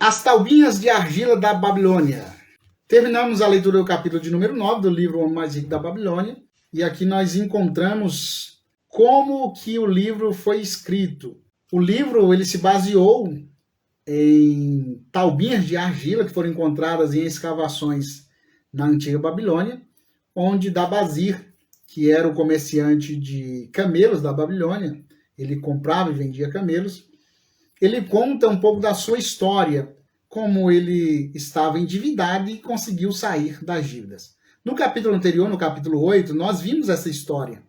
As taubinhas de argila da Babilônia. Terminamos a leitura do capítulo de número 9 do livro O Homem Mais Rico da Babilônia. E aqui nós encontramos como que o livro foi escrito. O livro ele se baseou em taubinhas de argila que foram encontradas em escavações na antiga Babilônia, onde Dabazir, que era o comerciante de camelos da Babilônia, ele comprava e vendia camelos, ele conta um pouco da sua história, como ele estava endividado e conseguiu sair das dívidas. No capítulo anterior, no capítulo 8, nós vimos essa história.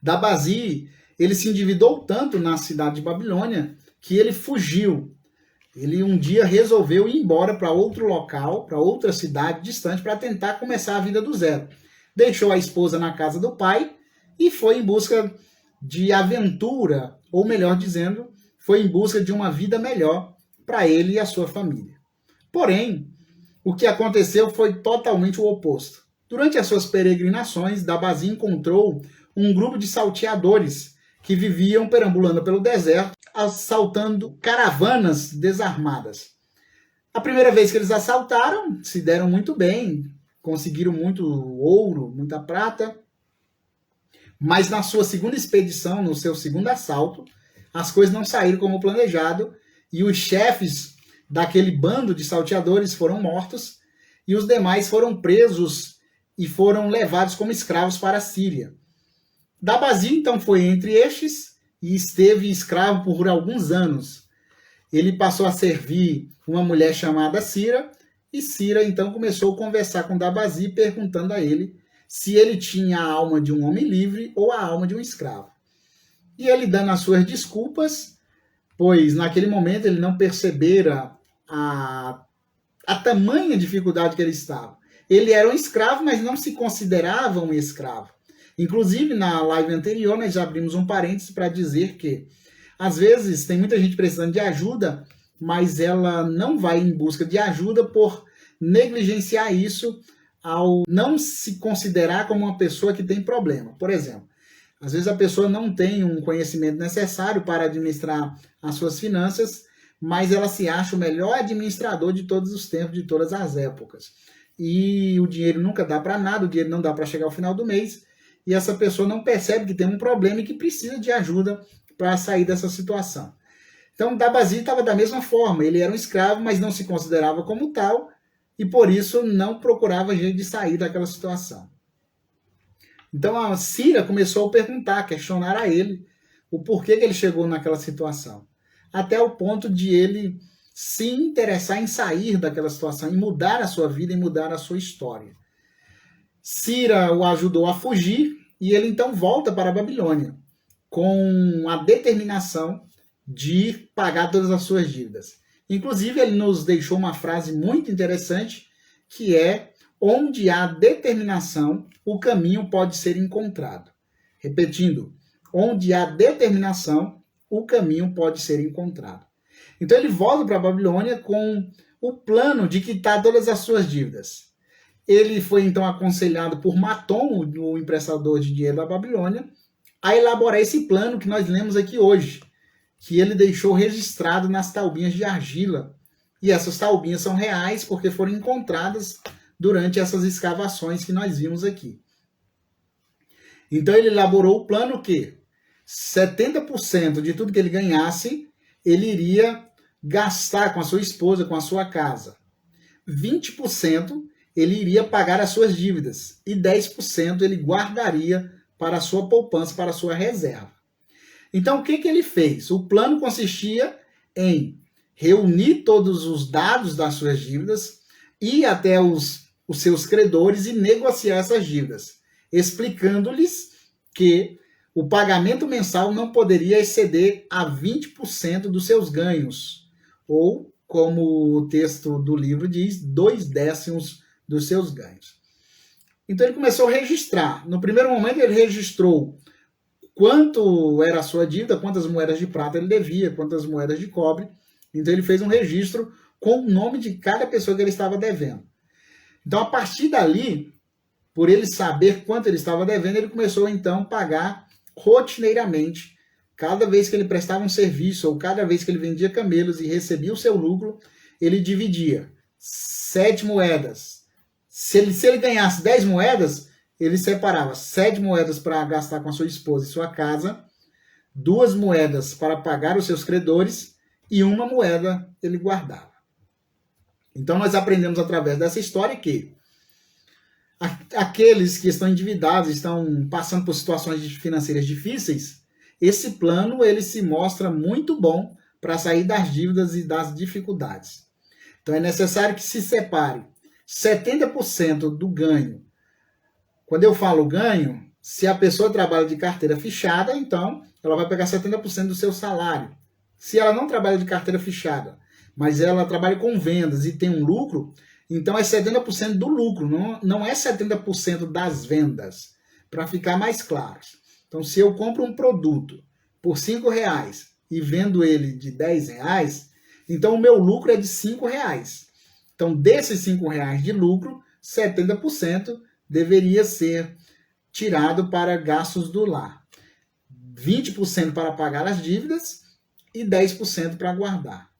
Dabazir, ele se endividou tanto na cidade de Babilônia que ele fugiu. Ele um dia resolveu ir embora para outro local, para outra cidade distante, para tentar começar a vida do zero. Deixou a esposa na casa do pai e foi em busca de aventura, ou melhor dizendo, foi em busca de uma vida melhor para ele e a sua família. Porém, o que aconteceu foi totalmente o oposto. Durante as suas peregrinações, Dabazir encontrou um grupo de salteadores que viviam perambulando pelo deserto, assaltando caravanas desarmadas. A primeira vez que eles assaltaram, se deram muito bem, conseguiram muito ouro, muita prata, mas na sua segunda expedição, no seu segundo assalto, as coisas não saíram como planejado e os chefes daquele bando de salteadores foram mortos e os demais foram presos e foram levados como escravos para a Síria. Dabazir, então, foi entre estes e esteve escravo por alguns anos. Ele passou a servir uma mulher chamada Cira e Cira, então, começou a conversar com Dabazir, perguntando a ele se ele tinha a alma de um homem livre ou a alma de um escravo. E ele dando as suas desculpas, pois naquele momento ele não percebera a tamanha dificuldade que ele estava. Ele era um escravo, mas não se considerava um escravo. Inclusive, na live anterior, nós já abrimos um parênteses para dizer que, às vezes, tem muita gente precisando de ajuda, mas ela não vai em busca de ajuda por negligenciar isso ao não se considerar como uma pessoa que tem problema. Por exemplo, às vezes a pessoa não tem um conhecimento necessário para administrar as suas finanças, mas ela se acha o melhor administrador de todos os tempos, de todas as épocas. E o dinheiro nunca dá para nada, o dinheiro não dá para chegar ao final do mês, e essa pessoa não percebe que tem um problema e que precisa de ajuda para sair dessa situação. Então, Dabazir estava da mesma forma, ele era um escravo, mas não se considerava como tal, e por isso não procurava jeito de sair daquela situação. Então a Cira começou a perguntar, a questionar a ele o porquê que ele chegou naquela situação. Até o ponto de ele se interessar em sair daquela situação, em mudar a sua vida, em mudar a sua história. Cira o ajudou a fugir e ele então volta para a Babilônia com a determinação de pagar todas as suas dívidas. Inclusive, ele nos deixou uma frase muito interessante, que é: onde há determinação, o caminho pode ser encontrado. Repetindo, onde há determinação, o caminho pode ser encontrado. Então ele volta para a Babilônia com o plano de quitar todas as suas dívidas. Ele foi então aconselhado por Matom, o emprestador de dinheiro da Babilônia, a elaborar esse plano que nós lemos aqui hoje, que ele deixou registrado nas taubinhas de argila. E essas taubinhas são reais porque foram encontradas durante essas escavações que nós vimos aqui. Então ele elaborou o plano que 70% de tudo que ele ganhasse, ele iria gastar com a sua esposa, com a sua casa. 20% ele iria pagar as suas dívidas e 10% ele guardaria para a sua poupança, para a sua reserva. Então o que ele fez? O plano consistia em reunir todos os dados das suas dívidas, ir até os seus credores e negociar essas dívidas, explicando-lhes que o pagamento mensal não poderia exceder a 20% dos seus ganhos, ou, como o texto do livro diz, 2/10 dos seus ganhos. Então ele começou a registrar. No primeiro momento ele registrou quanto era a sua dívida, quantas moedas de prata ele devia, quantas moedas de cobre. Então ele fez um registro com o nome de cada pessoa que ele estava devendo. Então, a partir dali, por ele saber quanto ele estava devendo, ele começou então a pagar rotineiramente cada vez que ele prestava um serviço ou cada vez que ele vendia camelos e recebia o seu lucro, ele dividia 7 moedas. Se ele ganhasse 10 moedas, ele separava 7 moedas para gastar com a sua esposa e sua casa, 2 moedas para pagar os seus credores e 1 moeda ele guardava. Então nós aprendemos através dessa história que aqueles que estão endividados, estão passando por situações financeiras difíceis, esse plano ele se mostra muito bom para sair das dívidas e das dificuldades. Então é necessário que se separe 70% do ganho. Quando eu falo ganho, se a pessoa trabalha de carteira fechada, então ela vai pegar 70% do seu salário. Se ela não trabalha de carteira fechada, mas ela trabalha com vendas e tem um lucro, então é 70% do lucro, não é 70% das vendas, para ficar mais claro. Então, se eu compro um produto por R$5 e vendo ele de R$10, então o meu lucro é de R$5. Então, desses R$5 de lucro, 70% deveria ser tirado para gastos do lar. 20% para pagar as dívidas e 10% para guardar.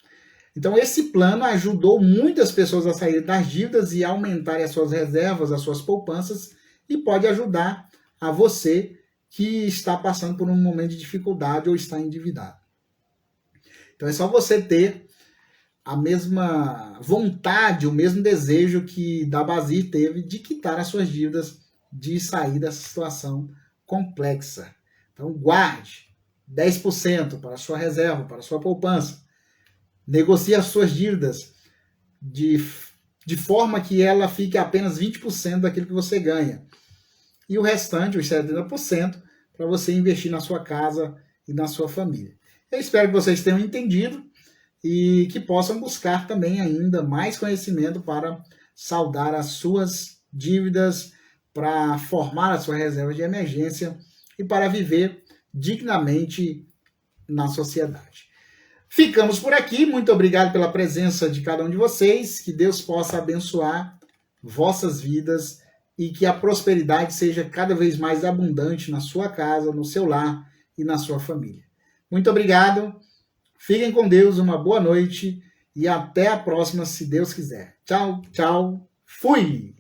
Então, esse plano ajudou muitas pessoas a sair das dívidas e aumentarem as suas reservas, as suas poupanças, e pode ajudar a você que está passando por um momento de dificuldade ou está endividado. Então, é só você ter a mesma vontade, o mesmo desejo que Dabazir teve de quitar as suas dívidas, de sair dessa situação complexa. Então, guarde 10% para a sua reserva, para a sua poupança. Negocie as suas dívidas de forma que ela fique apenas 20% daquilo que você ganha. E o restante, os 70%, para você investir na sua casa e na sua família. Eu espero que vocês tenham entendido e que possam buscar também ainda mais conhecimento para saldar as suas dívidas, para formar a sua reserva de emergência e para viver dignamente na sociedade. Ficamos por aqui, muito obrigado pela presença de cada um de vocês, que Deus possa abençoar vossas vidas e que a prosperidade seja cada vez mais abundante na sua casa, no seu lar e na sua família. Muito obrigado, fiquem com Deus, uma boa noite e até a próxima, se Deus quiser. Tchau, tchau, fui!